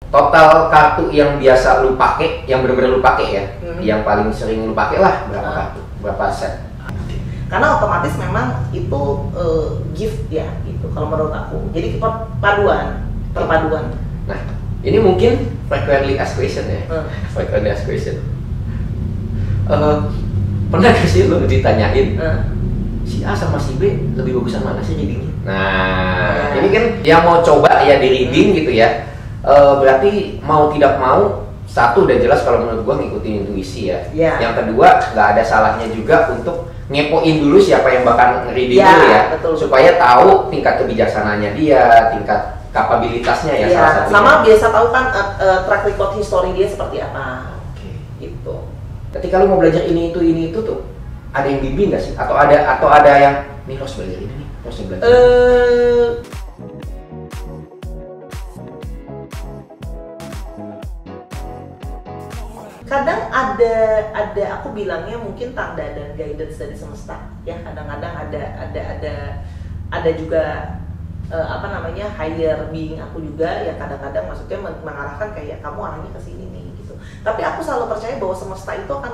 Total kartu yang biasa lu pakai, yang benar-benar lu pakai ya, yang paling sering lu pakai lah berapa kartu, berapa set? Karena otomatis memang itu gift ya, itu kalau menurut aku. Jadi perpaduan. Nah, ini mungkin frequently asked question ya, frequently asked question. Pernah gak sih lu ditanyain si A sama si B lebih bagusan mana sih readingnya? Nah, ini kan yang mau coba ya di reading gitu ya. Berarti mau tidak mau, satu udah jelas kalau menurut gua ngikutin intuisi ya. Yang kedua nggak ada salahnya juga untuk ngepoin dulu siapa yang bakal reading dulu ya, betul. Supaya tahu tingkat kebijaksananya dia, tingkat kapabilitasnya ya, salah satunya. Sama biasa tahu kan track record history dia seperti apa. Gitu. Ketika lu mau belajar ini itu tuh ada yang bimbing nggak sih? Atau ada yang nih harus belajar ini nih, harus belajar. Kadang ada aku bilangnya mungkin tanda dan guidance dari semesta ya. Kadang-kadang ada juga higher being aku juga ya, kadang-kadang maksudnya mengarahkan kayak kamu arahnya ke sini nih gitu. Tapi aku selalu percaya bahwa semesta itu akan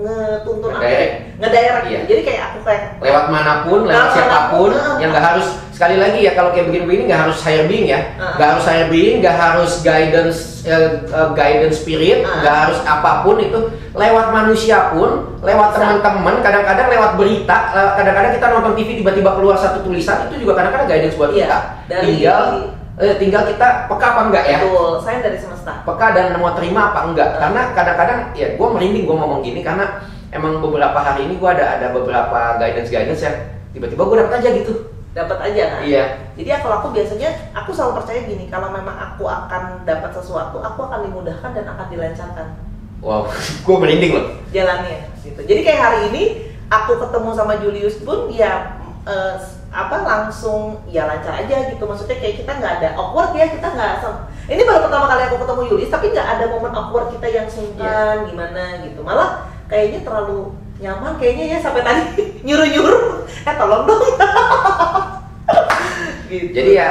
ngetuntun aku, ngedirect. Iya. Jadi kayak aku kayak lewat manapun, lewat siapapun, yang nggak harus, sekali lagi ya, kalau kayak begini-begini nggak harus higher being ya, nggak harus higher being, nggak harus guidance spirit, nggak harus apapun itu, lewat manusia pun, lewat teman-teman, kadang-kadang lewat berita, kadang-kadang kita nonton TV tiba-tiba keluar satu tulisan, itu juga kadang-kadang guidance buat kita. Tinggal kita peka apa enggak ya? Betul, saya dari semesta. Peka dan mau terima apa enggak? Karena kadang-kadang ya gue merinding gue ngomong gini karena emang beberapa hari ini gue ada beberapa guidance yang tiba-tiba gue dapet aja gitu. Dapat aja kan? Iya. Jadi kalau aku biasanya aku selalu percaya gini, kalau memang aku akan dapat sesuatu, aku akan dimudahkan dan akan dilancarkan. Wow, gue merinding loh. Jalannya gitu. Jadi kayak hari ini aku ketemu sama Julius pun ya langsung ya lancar aja gitu. Maksudnya kayak kita nggak ada awkward ya, kita nggak ini baru pertama kali aku ketemu Julius, tapi nggak ada momen awkward kita yang sungkan gimana gitu. Malah kayaknya terlalu nyaman kayaknya ya, sampai tadi nyuruh tolong dong. Gitu. Jadi ya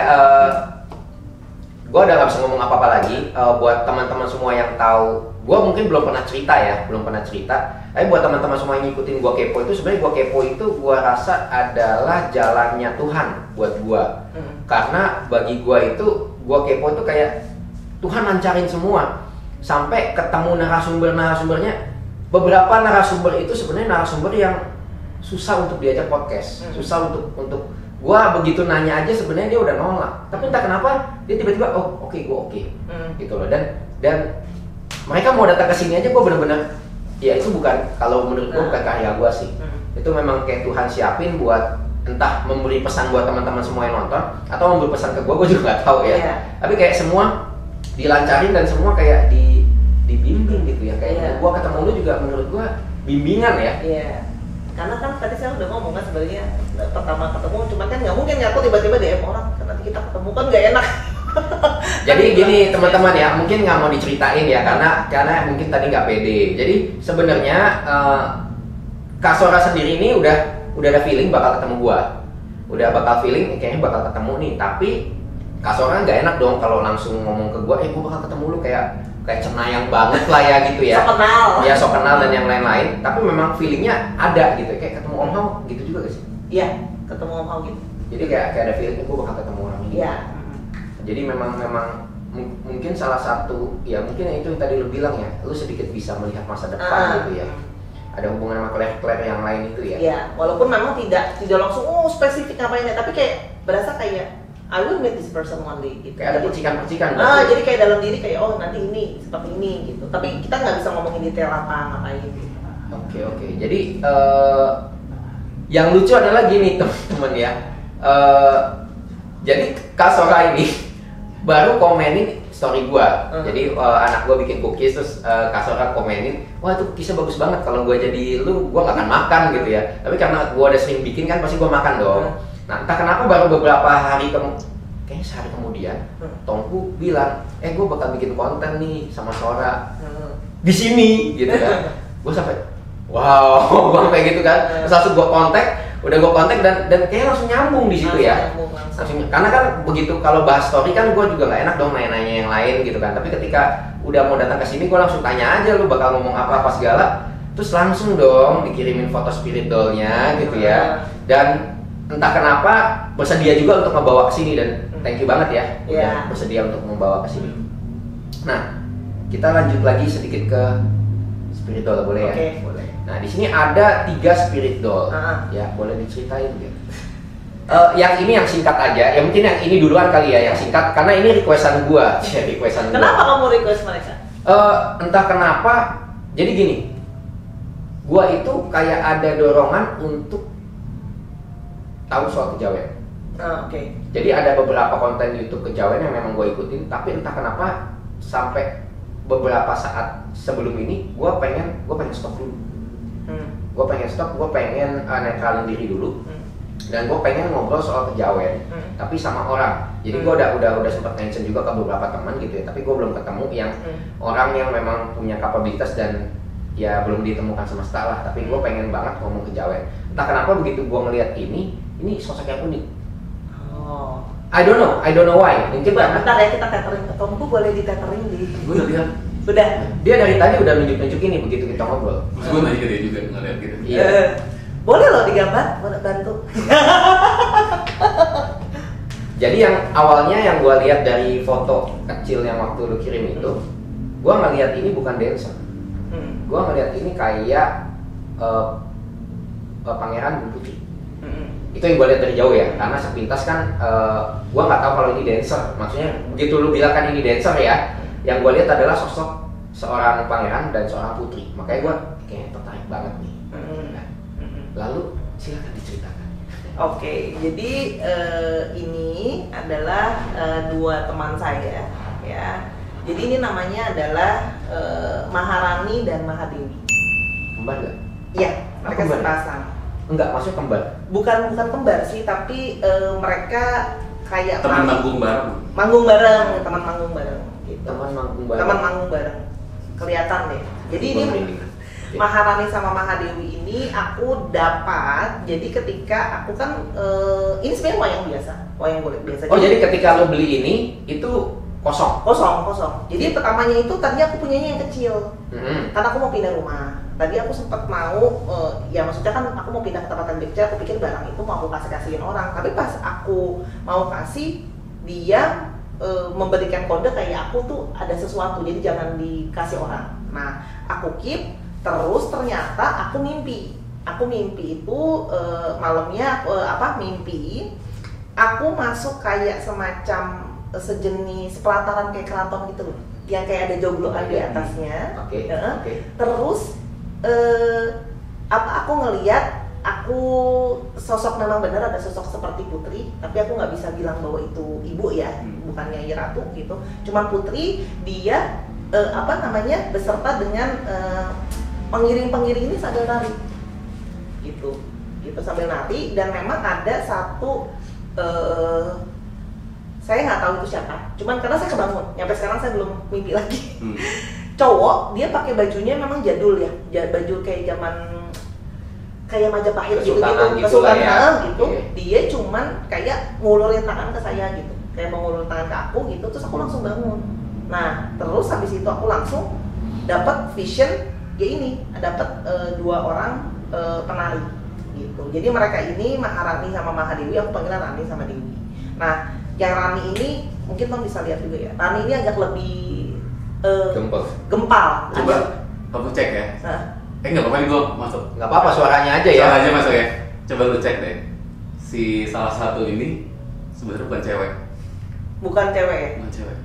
gue udah nggak bisa ngomong apa-apa lagi. Buat teman-teman semua yang tahu, gue mungkin belum pernah cerita. Tapi buat teman-teman semua yang ngikutin gue kepo itu, sebenarnya gue kepo itu gue rasa adalah jalannya Tuhan buat gue. Karena bagi gue itu, gue kepo itu kayak Tuhan lancarin semua sampai ketemu narasumbernya. Beberapa narasumber itu sebenarnya narasumber yang susah untuk diajak podcast, susah untuk gua begitu nanya aja sebenarnya dia udah nolak. Tapi entah kenapa dia tiba-tiba oke, gua oke. Gitu loh. Dan mereka mau datang ke sini aja gua bener-bener ya itu bukan, kalau menurut gua bukan karya gua sih. Itu memang kayak Tuhan siapin buat entah memberi pesan buat teman-teman semua yang nonton atau memberi pesan ke gua juga nggak tahu ya. Tapi kayak semua dilancarin dan semua kayak dibimbing gitu ya, kayak gua ketemu lu juga menurut gua bimbingan ya. Iya. Karena kan tadi saya udah ngomong kan sebenarnya pertama ketemu, cuman kan nggak mungkin aku tiba-tiba DM orang, kan nanti kita ketemu kan nggak enak. Jadi gini teman-teman ya, mungkin nggak mau diceritain ya karena mungkin tadi nggak pede. Jadi sebenarnya Kak Sora sendiri ini udah ada feeling bakal ketemu gua, kayaknya bakal ketemu nih. Tapi Kak Sora nggak enak dong kalau langsung ngomong ke gua, gua bakal ketemu lu kayak cenayang banget lah ya gitu ya. Sok kenal dan yang lain-lain. Tapi memang feelingnya ada gitu, kayak ketemu Om Hao gitu juga gak sih? Iya, ketemu Om Hao gitu. Jadi kayak ada feelingnya gue bakal ketemu orang ini. Iya. Jadi memang mungkin salah satu ya, mungkin itu yang tadi lu bilang ya, lu sedikit bisa melihat masa depan gitu ya. Ada hubungan sama klub yang lain itu ya. Iya, walaupun memang tidak langsung spesifik ngapainnya, tapi kayak berasa kayak I will meet this person one day gitu. Kayak ada percikan-percikan. Jadi kayak dalam diri kayak nanti ini seperti ini gitu. Tapi kita nggak bisa ngomongin detail apa ngapain gitu. Oke. Jadi yang lucu adalah gini teman-teman ya. Jadi Kak Sora ini baru komenin story gua. Jadi anak gua bikin cookies terus Kak Sora komenin, wah itu cookiesnya bagus banget. Kalau gua jadi lu, gua nggak akan makan gitu ya. Tapi karena gua udah sering bikin kan, pasti gua makan dong. Nah entah kenapa baru beberapa hari kayaknya sehari kemudian Tongku bilang, gue bakal bikin konten nih sama Sora di sini gitu kan. Gue sampai wow, gue kayak gitu kan. Terus langsung gue kontak, udah gue kontak dan kayaknya langsung nyambung di situ ya. Langsung. Karena kan begitu kalau bahas story kan gue juga nggak enak dong nanya-nanya yang lain gitu kan. Tapi ketika udah mau datang ke sini gue langsung tanya aja lu bakal ngomong apa segala. Terus langsung dong dikirimin foto spirit doll-nya gitu ya. Dan entah kenapa bersedia juga untuk membawa ke sini dan thank you banget ya udah bersedia untuk membawa ke sini. Nah, kita lanjut lagi sedikit ke spirit doll, boleh ya? Oke, boleh. Nah, di sini ada 3 spirit doll. Ya, boleh diceritain gitu. Yang ini yang singkat aja. Ya mungkin yang ini duluan kali ya, yang singkat karena ini requestan gua. Requestan gua. Kenapa kamu request mereka? Entah kenapa. Jadi gini. Gua itu kayak ada dorongan untuk tahu soal kejawen. Oke. Jadi ada beberapa konten YouTube kejawen yang memang gue ikutin, tapi entah kenapa sampai beberapa saat sebelum ini gue pengen stop dulu. Gue pengen stop, gue pengen netralin diri dulu, dan gue pengen ngobrol soal kejawen, tapi sama orang. Jadi gue udah sempat mention juga ke beberapa teman gitu ya, tapi gue belum ketemu yang orang yang memang punya kapabilitas dan ya belum ditemukan semesta lah. Tapi gue pengen banget ngomong kejawen. Entah kenapa begitu gue ngeliat ini sosok yang unik. I don't know why. Mungkin bentar ya kita tethering ke Tomku, boleh di tethering di. Gue udah lihat. Udah. Dia dari tadi udah nunjuk-nunjuk ini begitu kita ngobrol. Terus gue nanya ke dia juga ngeliat gitu. Iya. Boleh loh digambar, boleh bantu. Jadi yang awalnya yang gue lihat dari foto kecil yang waktu lu kirim itu, gue ngeliat ini bukan dancer. Gue ngeliat ini kayak pangeran dan putri. Itu yang gue lihat dari jauh ya, karena sepintas kan gue nggak tahu kalau ini dancer. Maksudnya begitu lu bilang kan ini dancer ya, yang gue lihat adalah sosok seorang pangeran dan seorang putri. Makanya gue kayaknya tertarik banget nih. Nah, lalu silakan diceritakan. Oke, jadi ini adalah 2 teman saya ya. Jadi ini namanya adalah Maharani dan Mahadewi. Kembar nggak? Iya, mereka sepasang. Enggak, maksudnya kembar? Bukan kembar sih, tapi mereka kayak teman manggung bareng. Teman manggung bareng gitu. Teman manggung bareng. Kelihatan deh. Jadi ini Maharani sama Mahadewi ini aku dapat. Jadi ketika aku kan ini sebenarnya wayang biasa. Oh, jadi ketika lo beli ini itu kosong. Jadi pertamanya itu tadi aku punyanya yang kecil. Karena aku mau pindah rumah. Tadi aku sempat mau, ya maksudnya kan aku mau pindah ke tempat yang lebih kecil. Aku pikir barang itu mau aku kasihin orang. Tapi pas aku mau kasih, dia memberikan kode kayak aku tuh ada sesuatu. Jadi jangan dikasih orang. Nah, aku keep. Terus ternyata aku mimpi itu malamnya mimpi aku masuk kayak semacam sejenis pelataran kayak keraton gitu loh, yang kayak ada jogloan di atasnya. Terus aku ngelihat sosok memang benar ada sosok seperti putri, tapi aku nggak bisa bilang bahwa itu ibu ya, bukan Nyai Ratu gitu, cuman putri. Dia beserta dengan pengiring ini sambil nari gitu sambil nari. Dan memang ada satu saya nggak tahu itu siapa, cuman karena saya kebangun sampai sekarang saya belum mimpi lagi. Cowok, dia pakai bajunya memang jadul ya, baju kayak zaman kayak Majapahit gitu kesultanan gitu. Dia cuman kayak ngulurin tangan ke saya gitu, kayak mau ngulurin tangan ke aku gitu. Terus aku langsung bangun. Nah terus habis itu aku langsung dapat vision. Ya ini dapat 2 orang penari gitu. Jadi mereka ini Maharani sama Mahadewi, aku panggilnya Rani sama Dewi. Nah, yang Rani ini mungkin Tom bisa lihat juga ya. Rani ini agak lebih gempal. Coba aku cek ya. Nggak apa-apa nih gue masuk. Nggak apa-apa, suaranya aja ya. Suaranya masuk ya. Coba lu cek deh. Si salah satu ini sebenarnya bukan cewek. Bukan cewek ya? Bukan cewek.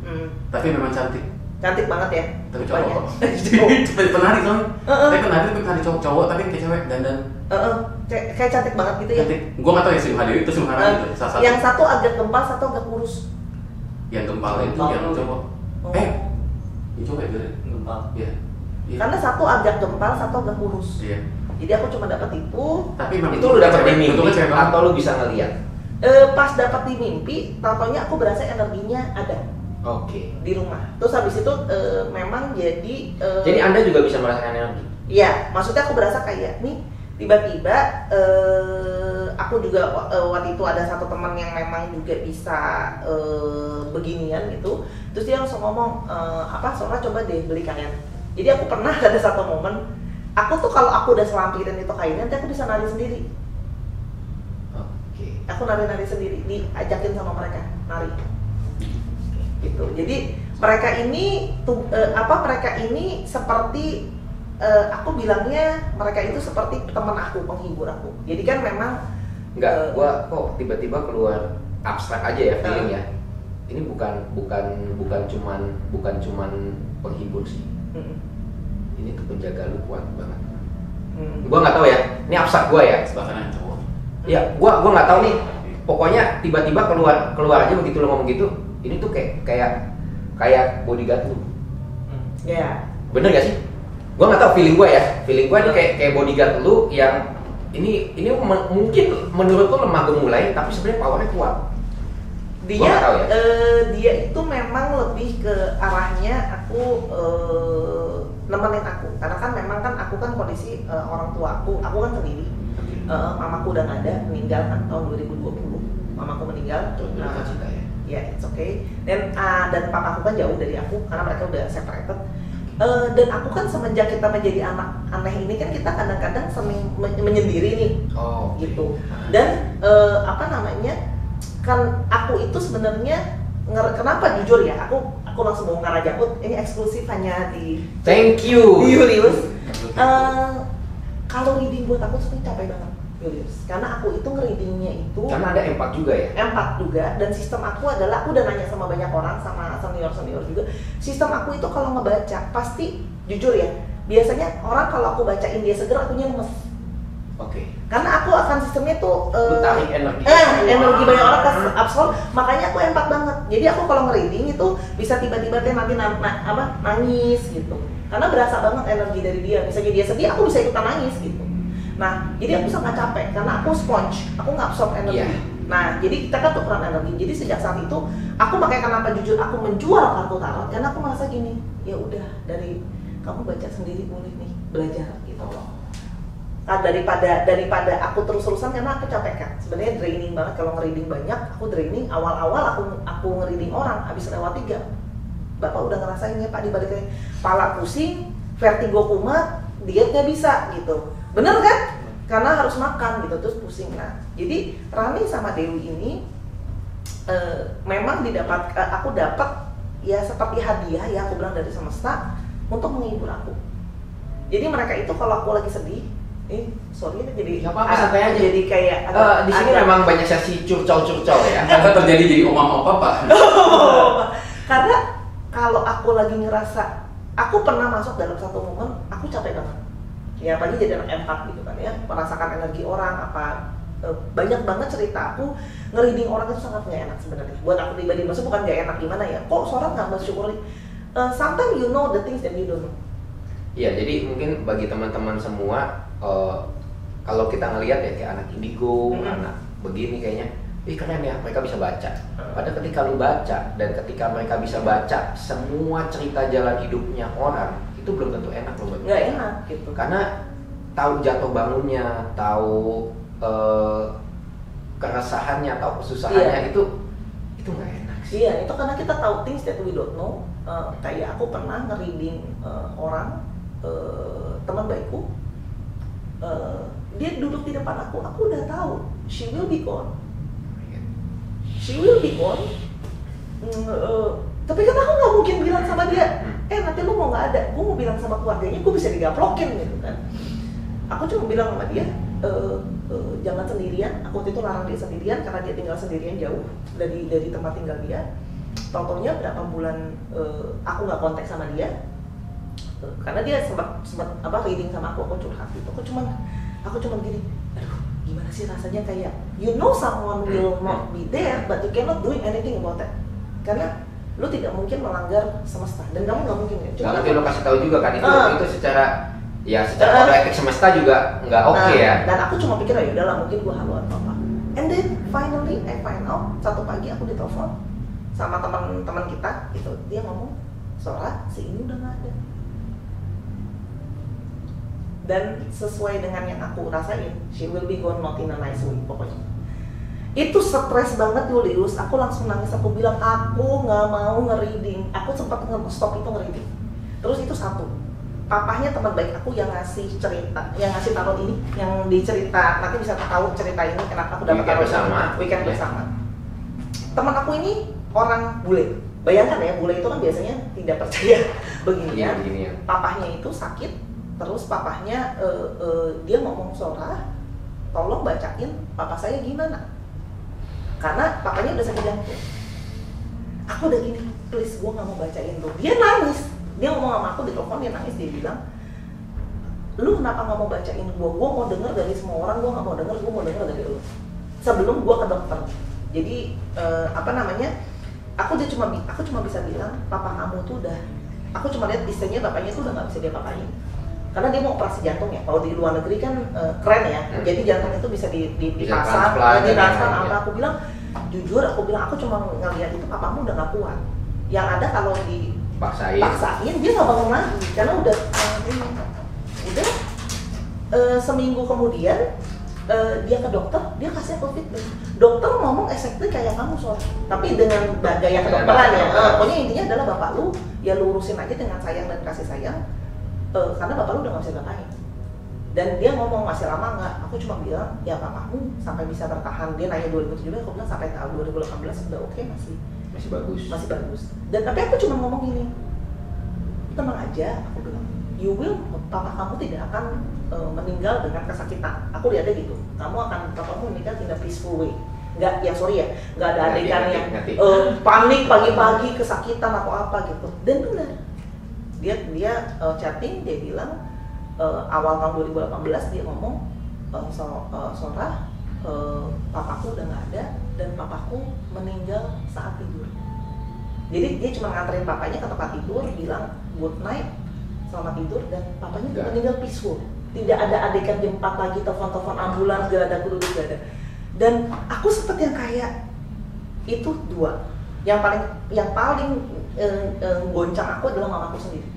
Tapi memang cantik. Cantik banget ya. Tapi cowok. Cepet penari kan? Saya penari cowok tapi kayak cewek dandan. Kayak cantik banget gitu ya. Cantik. Gua nggak tahu ya si Mahadewi itu si Maharani itu. Yang satu agak gempal, satu agak kurus. Yang gempal itu yang cowok. Yang cowok ya gempal. Iya. Karena satu agak gempal, satu agak kurus. Iya. Jadi aku cuma dapat itu. Tapi memang itu lu dapat di mimpi atau lu bisa ngeliat? Pas dapat di mimpi, tampaknya aku berasa energinya ada. Di rumah. Terus habis itu memang jadi Anda juga bisa merasakan energi? Iya, maksudnya aku berasa kayak nih tiba-tiba aku juga waktu itu ada satu teman yang memang juga bisa beginian gitu, terus dia langsung ngomong Sora coba deh beli kain. Jadi aku pernah ada satu momen, aku tuh kalau aku udah selampirin itu kainnya, nanti aku bisa nari sendiri. Aku nari-nari sendiri, diajakin sama mereka nari gitu. Jadi mereka ini mereka ini seperti aku bilangnya mereka itu seperti teman aku, penghibur aku. Jadi kan memang gua kok tiba-tiba keluar abstrak aja ya feeling ya. Ini bukan cuman penghibur sih. Ini tuh penjaga lu kuat banget. Gua nggak tahu ya. Ini abstrak gua ya. Bahkan cowok. Ya, gua nggak tahu nih. Pokoknya tiba-tiba keluar aja begitu lo ngomong gitu. Ini tuh kayak bodyguard lu. Iya. Bener gak sih? Gua nggak tahu feeling gua ya. Feeling gua ini kayak bodyguard lu yang ini mungkin menurut lu lemah gemulai tapi sebenarnya powernya kuat. Dia itu memang lebih ke arahnya aku nemenin aku, karena kan memang kan aku kan kondisi orang tua aku kan sendiri. Mamaku udah nggak ada, meninggal kan tahun 2020. Mamaku meninggal. Ya, it's okay. Dan papaku kan jauh dari aku karena mereka udah separated. Dan aku kan semenjak kita menjadi anak aneh ini kan kita kadang-kadang sering menyendiri nih, gitu. Dan kan aku itu sebenarnya kenapa jujur ya, aku langsung mau ngarajakut ini eksklusif hanya di Thank you Julius. Kalau reading buat aku sebenarnya capek banget Julius, karena aku itu nge-readingnya itu karena ada empat juga ya. Empat juga, dan sistem aku adalah aku udah nanya sama banyak orang, sama senior juga. Sistem aku itu kalau ngebaca pasti jujur ya, biasanya orang kalau aku bacain dia seger akunya lemes. Karena aku akan sistemnya tuh tarik energi energi banyak orang ke absorb, makanya aku empat banget. Jadi aku kalau nge-reading itu bisa tiba-tiba nanti nangis gitu, karena berasa banget energi dari dia. Misalnya dia sedih, aku bisa ikutan nangis gitu. Nah, jadi aku sangat capek karena aku sponge, aku ngabsorb energi. Nah, jadi kita kan tukeran energi. Jadi sejak saat itu, aku makanya kenapa jujur aku menjual kartu tarot, karena aku merasa gini, ya udah dari kamu baca sendiri boleh nih, belajar gitu. Nah, daripada aku terus-terusan, karena aku capek kan. Sebenarnya draining banget kalau nge-reading banyak. Aku draining awal-awal aku nge-reading orang habis lewat 3. Bapak udah ngerasain ya Pak, dibaliknya kepala pusing, vertigo kumat, diet nggak bisa gitu. Bener kan? Karena harus makan gitu, terus pusing. Nah, jadi Rani sama Dewi ini memang aku dapat ya seperti hadiah ya, aku bilang dari semesta untuk menghibur aku. Jadi mereka itu kalau aku lagi sedih, sorry jadi santai aja. Jadi kayak di sini memang banyak sesi curcol ya. Karena terjadi jadi omam Pak. Karena kalau aku lagi ngerasa, aku pernah masuk dalam satu momen aku capek banget. Ya apalagi jadi anak empat gitu kan ya, merasakan energi orang banyak banget cerita aku nge-reading orang itu sangat nggak enak sebenarnya. Buat aku pribadi, maksudnya bukan nggak enak gimana ya, kok seorang nggak bersyukuri. Sometimes you know the things that you don't know. Iya, jadi mungkin bagi teman-teman semua, kalau kita ngelihat ya kayak anak indigo, anak begini kayaknya, keren ya mereka bisa baca. Padahal ketika lu baca dan ketika mereka bisa baca semua cerita jalan hidupnya orang, itu belum tentu enak loh buat nggak enak gitu. Karena tahu jatuh bangunnya, tahu keresahannya, tahu kesusahannya, itu nggak enak sih. Iya, itu karena kita tahu things that we don't know. Kayak aku pernah nge-reading orang, teman baikku, dia duduk di depan aku udah tahu she will be gone. Tapi kan aku nggak mungkin bilang sama dia, nanti lu mau nggak ada, gue mau bilang sama keluarganya, gue bisa digaplokin gitu kan. Aku cuma bilang sama dia, jangan sendirian. Aku waktu itu larang dia sendirian karena dia tinggal sendirian jauh dari tempat tinggal dia. Tau-taunya berapa bulan aku nggak kontak sama dia, karena dia sempat reading sama aku curhat gitu. Aku cuma gini, aduh gimana sih rasanya kayak you know someone will not be there but you cannot do anything about it, karena lu tidak mungkin melanggar semesta dan kamu nggak mungkin ya. Nggak mungkin lo kasih tahu juga kan itu secara kode etik semesta juga nggak oke ya. Dan aku cuma pikir ya udahlah mungkin gua halu atau apa. And then finally I find out, satu pagi aku ditelepon sama teman-teman kita gitu, dia ngomong, Sora si ini udah nggak ada. dan sesuai dengan yang aku rasain, she will be gone not in a nice way pokoknya. Itu stres banget Julius, aku langsung nangis, aku bilang aku nggak mau nge-reading, aku sempat stop itu nge-reading. Terus itu satu, papahnya teman baik aku yang ngasih cerita, yang ngasih tarot ini, yang dicerita, nanti bisa tahu cerita ini kenapa aku dapat Weekend tarot bersama. Weekend bersama. Teman aku ini orang bule, bayangkan ya, bule itu kan biasanya tidak percaya beginian. Beginian. Papahnya itu sakit, terus papahnya dia ngomong Sora, tolong bacain papa saya gimana, karena papanya udah sakit jantung. Aku udah gini, please gue nggak mau bacain tuh. Dia nangis, dia ngomong sama aku di telepon, dia nangis, dia bilang, lu kenapa nggak mau bacain gue mau denger dari semua orang, gue nggak mau denger, gue mau denger dari lu. Sebelum gue ke dokter, jadi aku cuma bisa bilang, papa kamu tuh udah, aku cuma lihat istilahnya bapaknya tuh udah nggak bisa diapa-apain. Karena dia mau operasi jantung ya, kalau di luar negeri kan keren ya, jadi jantung itu bisa dipasang, ditransplant. Aku bilang, jujur aku cuma ngeliat itu papamu udah nggak kuat. Yang ada kalau dipaksain dia nggak bangun lagi, karena udah seminggu kemudian dia ke dokter, dia kasih aku feedback. Dokter ngomong exactly kayak kamu soal, tapi dengan gaya kedokteran ya. Pokoknya intinya adalah bapak lu ya lurusin aja dengan sayang dan kasih sayang. Karena bapak lu udah gak bisa ngapain. Dan dia ngomong masih lama nggak, aku cuma bilang ya papamu sampai bisa bertahan. Dia nanya 2017, aku bilang sampai tahun 2018 udah oke, masih bagus. Dan tapi aku cuma ngomong gini, tenang aja, aku bilang papa kamu tidak akan meninggal dengan kesakitan. Aku lihatnya gitu, papamu meninggal in a peaceful way. Nggak ada adegan yang panik pagi-pagi kesakitan atau apa gitu. Dan benar, dia chatting, dia bilang awal tahun 2018 dia ngomong Sora, papaku udah nggak ada dan papaku meninggal saat tidur. Jadi dia cuma nganterin papanya ke tempat tidur, bilang good night, selamat tidur, dan papanya meninggal peaceful. Tidak ada adegan jam 4 lagi telepon ambulans, gak ada kudu gak ada. Dan aku seperti yang kayak itu dua. Yang paling goncang aku adalah mamaku sendiri.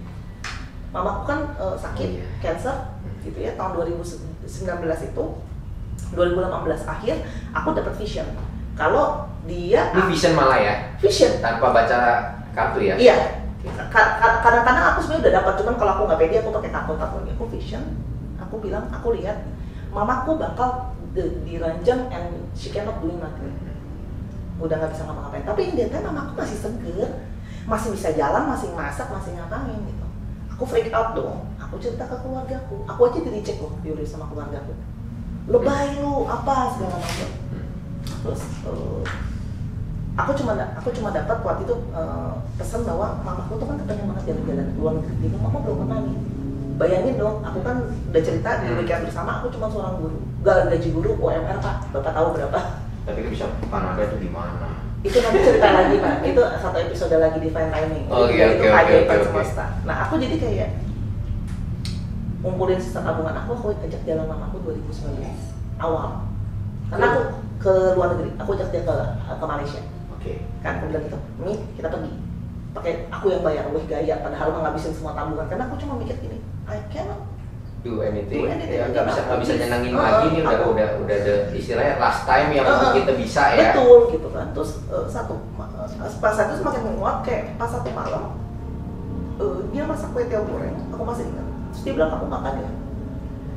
Mamaku kan sakit cancer gitu ya, tahun 2019 itu 2018 akhir aku dapat vision. Kalau dia ini vision malah ya? Vision tanpa baca kartu ya? Iya. Kadang-kadang aku sebenarnya udah dapat, cuman kalau aku nggak pede aku pakai kartu. Aku vision, aku bilang, aku lihat mamaku bakal diranjang and she cannot do nothing. Udah nggak bisa ngapa-ngapain. Tapi in that time mamaku masih seger, masih bisa jalan, masih masak, masih ngapain gitu. Aku freak out dong. Aku cerita ke keluargaku. Aku aja dicek loh, diulis sama keluargaku. Lebay lu, apa segala macam. Terus aku cuma dapat waktu itu pesan bahwa mamaku tuh kan kepengen banget jalan-jalan ke luar negeri. Dia mama belum pernah nih. Bayangin dong, aku kan udah cerita di weekend bersama, aku cuma seorang guru. Gak gaji guru UMR Pak, Bapak tahu berapa? Tapi bisa Kanada itu di mana? Itu nanti cerita lagi Pak, itu satu episode lagi di Fine Timing. Itu keajaiban semesta. Nah aku jadi kayak ngumpulin sisa tabungan aku ajak jalan mamaku 2019 awal. Karena aku ke luar negeri, aku ajak dia ke Malaysia. Kan aku bilang gitu, Mi kita pergi. Pakai aku yang bayar, gaya, padahal ngabisin semua tabungan. Karena aku cuma mikir gini, I cannot do anything. Ya, nggak bisa nyenangin lagi nih, udah ada istilahnya last time yang kita bisa ya. Betul gitu kan. Terus pas itu semakin menguat, kayak pas satu malam dia masak kue tiaw goreng, aku masih ingat. Terus dia bilang, kamu makan ya?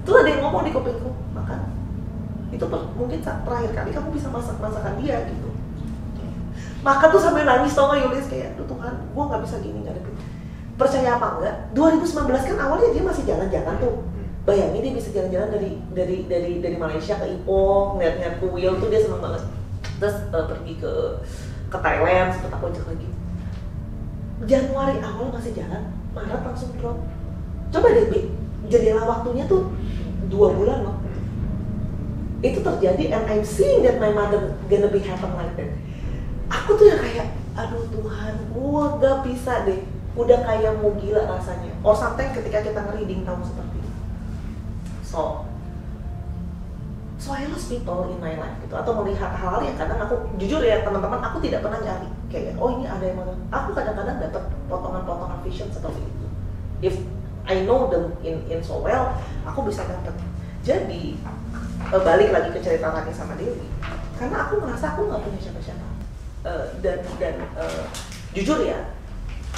Terus ada yang ngomong di kupingku, makan. Itu mungkin terakhir kali kamu bisa masak masakan dia gitu. Maka tuh sampai nangis, tau gak Yulis, kayak aduh Tuhan, gue gak bisa gini ngadepin. Percaya apa enggak, 2019 kan awalnya dia masih jalan-jalan tuh. Bayangin dia bisa jalan-jalan dari Malaysia ke Ipoh, ngeliat kuil tuh dia seneng banget. Terus pergi ke Thailand, sempat aku ajak lagi. Januari awal masih jalan, Maret langsung drop. Coba deh, jendela waktunya tuh 2 bulan loh. Itu terjadi, and I'm seeing that my mother gonna be happen like that. Aku tuh yang kayak, aduh Tuhan, gua gak bisa deh. Udah kayak mau gila rasanya. Or sometimes ketika kita nge-reading tahu seperti itu. So I lost people in my life gitu. Atau melihat hal-hal yang kadang aku, jujur ya teman-teman, aku tidak pernah nyari kayak, oh ini ada yang mana. Aku kadang-kadang dapat potongan-potongan vision seperti itu. If I know them in so well, aku bisa dapet. Jadi balik lagi ke cerita Rani sama Dewi, karena aku merasa aku nggak punya siapa-siapa. Dan jujur ya,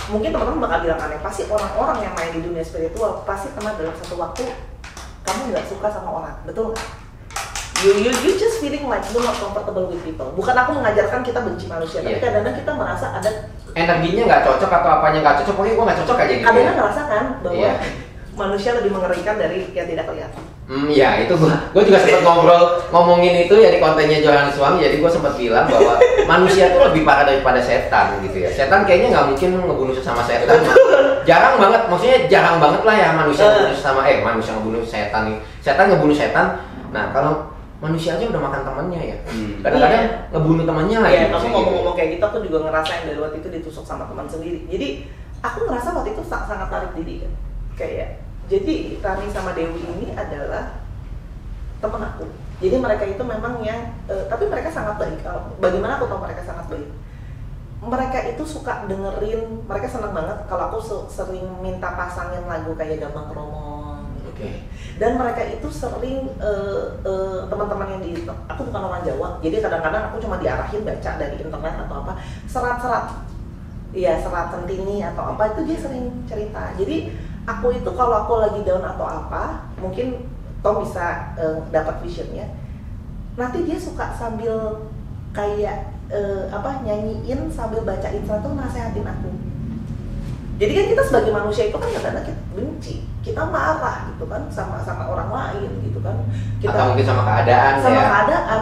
mungkin teman-teman bakal bilang aneh, pasti orang-orang yang main di dunia spiritual pasti pernah dalam satu waktu kamu nggak suka sama orang, betul nggak? You just feeling like you're not comfortable with people. Bukan aku mengajarkan kita benci manusia, tapi kadang-kadang kita merasa ada energinya nggak cocok atau apanya nggak cocok, pokoknya gue nggak cocok aja gitu. Kadang-kadang ngerasakan bahwa manusia lebih mengerikan dari yang tidak kelihatan. Ya itu gue juga sempat ngomongin itu ya di kontennya Johannes Wang. Jadi gue sempat bilang bahwa manusia itu lebih parah daripada setan gitu ya. Setan kayaknya nggak mungkin ngebunuh sesama setan. Jarang banget, maksudnya jarang banget lah ya manusia ngebunuh sesama manusia ngebunuh setan nih. Setan ngebunuh setan. Nah kalau manusia aja udah makan temannya ya. Kadang-kadang ngebunuh temannya lagi. Iya, kamu ngomong-ngomong kayak gitu, aku juga ngerasain dari waktu itu ditusuk sama teman sendiri. Jadi aku ngerasa waktu itu sangat tarik diri kan. Kayak jadi Rani sama Dewi ini adalah teman aku. Jadi mereka itu memang yang, tapi mereka sangat baik. Bagaimana aku tahu mereka sangat baik? Mereka itu suka dengerin, mereka senang banget kalau aku sering minta pasangin lagu kayak Gambang Kromong. Oke. Dan mereka itu sering teman-teman yang di, aku bukan orang Jawa, jadi kadang-kadang aku cuma diarahin baca dari internet atau apa, serat-serat, iya serat centini atau apa itu dia sering cerita. Jadi aku itu kalau aku lagi down atau apa, mungkin Tom bisa dapat visionnya. Nanti dia suka sambil kayak nyanyiin sambil bacain sesuatu, nasehatin aku. Jadi kan kita sebagai manusia itu kan kadang-kadang kita benci, kita marah gitu kan sama orang lain gitu kan. Kita atau mungkin sama keadaan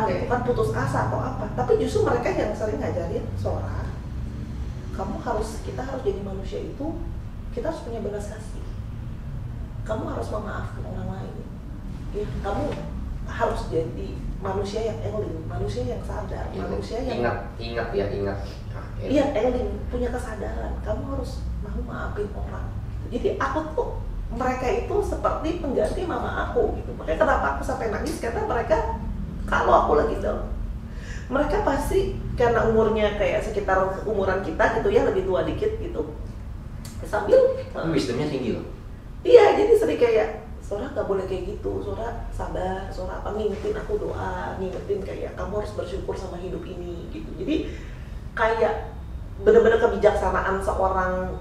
gitu kan, putus asa atau apa. Tapi justru mereka yang sering ngajarin Sora, kita harus jadi manusia itu, kita harus punya belas kasih. Kamu harus memaafkan orang lain. Ya, kamu harus jadi manusia yang eling, manusia yang sadar, manusia yang ingat. Iya, eling, punya kesadaran. Kamu harus mau maafin orang. Jadi aku tuh, mereka itu seperti pengganti mama aku gitu. Makanya kenapa aku sampai nangis, karena mereka kalau aku lagi down, mereka pasti karena umurnya kayak sekitar umuran kita gitu ya, lebih tua dikit gitu. Sambil wisdomnya tinggi loh. Iya, jadi sering kayak Sora nggak boleh kayak gitu, Sora sabar, Sora apa ngingetin aku doa, ngingetin kayak kamu harus bersyukur sama hidup ini gitu. Jadi kayak benar-benar kebijaksanaan seorang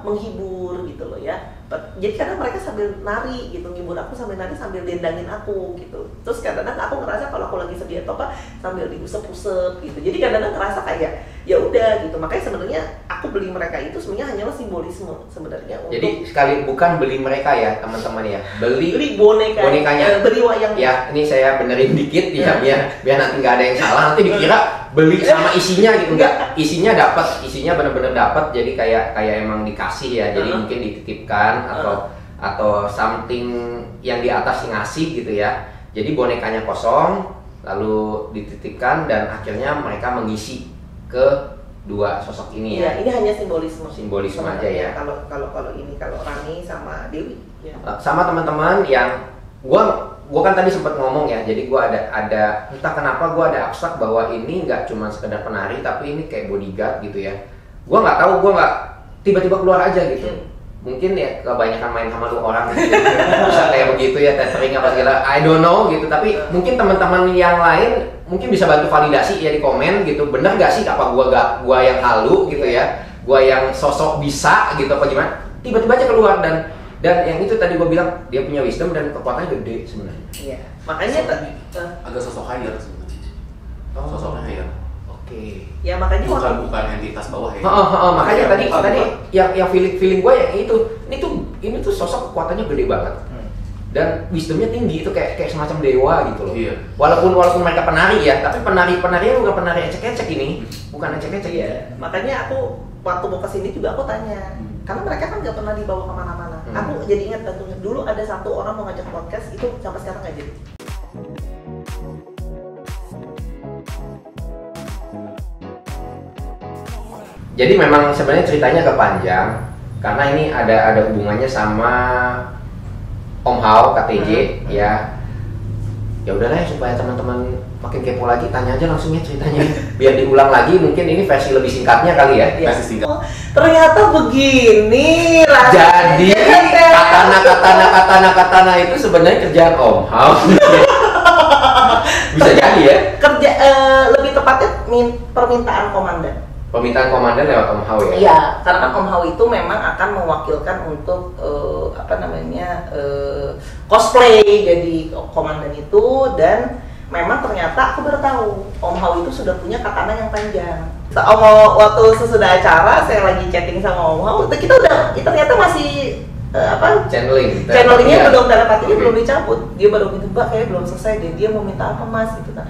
menghibur gitu loh ya. Jadi kadang mereka sambil nari gitu, ngibur aku sambil nari sambil dendangin aku gitu. Terus kadang-kadang aku ngerasa kalau aku lagi sedih atau apa sambil diusap-usap gitu. Jadi kadang-kadang ngerasa kayak ya udah gitu. Makanya sebenarnya aku beli mereka itu sebenarnya hanyalah simbolisme sebenarnya. Jadi sekali bukan beli mereka ya teman-teman ya, beli bonekanya, beli wayang. Ya ini saya benerin dikit ya biar nanti nggak ada yang salah, nanti dikira beli sama isinya gitu, enggak, isinya dapat, isinya bener-bener dapat. Jadi kayak emang dikasih ya, jadi mungkin dititipkan atau something yang di atas ngasih gitu ya. Jadi bonekanya kosong lalu dititipkan dan akhirnya mereka mengisi ke dua sosok ini ya. Ini hanya simbolisme aja ya. Kalau ini kalau Rani sama Dewi ya. Sama teman-teman yang gua kan tadi sempat ngomong ya, jadi gua ada entah kenapa gua ada abstrak bahwa ini nggak cuma sekedar penari tapi ini kayak bodyguard gitu ya. Gua nggak tahu, gua nggak tiba-tiba keluar aja gitu. Mungkin ya kebanyakan main sama lu orang gitu. Bisa kayak begitu ya, tethering apa segala, I don't know gitu. Tapi mungkin teman-teman yang lain mungkin bisa bantu validasi ya di komen gitu. Bener gak sih apa gua yang halu gitu ya, gua yang sosok bisa gitu apa gimana? Tiba-tiba aja keluar dan yang itu tadi gua bilang dia punya wisdom dan kekuatannya gede sebenarnya. Iya. Makanya agak sosok higher sebenarnya. Sosoknya higher. Oke. Ya makanya bukan entitas bawah ya. Makanya tadi yang feeling gue yang itu ini tuh sosok kekuatannya gede banget. Dan wisdomnya tinggi, itu kayak semacam dewa gitu loh. Iya. Walaupun mereka penari ya, tapi penarinya bukan penari ecek-ecek ini, bukan ecek-ecek. Iya. Makanya aku waktu mau kesini juga aku tanya, karena mereka kan nggak pernah dibawa kemana-mana. Aku jadi ingat tentunya dulu ada satu orang mau ngajak podcast itu sampai sekarang nggak jadi. Jadi memang sebenarnya ceritanya agak panjang karena ini ada hubungannya sama Om Hao KTJ ya. ya udahlah supaya teman-teman makin kepo lagi, tanya aja langsung ya ceritanya biar diulang lagi, mungkin ini versi lebih singkatnya kali ya. Versi singkat. Oh, ternyata begini rasanya. Jadi katana itu sebenarnya kerjaan Om Hao. Bisa jadi ya. Kerja lebih tepatnya permintaan komandan. Permintaan komandan lewat Om Hao ya. Iya, karena kan Om Hao itu memang akan mewakilkan untuk cosplay jadi komandan itu, dan memang ternyata aku baru tahu Om Hao itu sudah punya katana yang panjang. Waktu sesudah acara saya lagi chatting sama Om Hao, kita ternyata masih channelingnya belum, telepatinya belum dicabut. Dia baru gitu, Mbak kayak belum selesai deh, dia mau minta apa Mas gitu kan.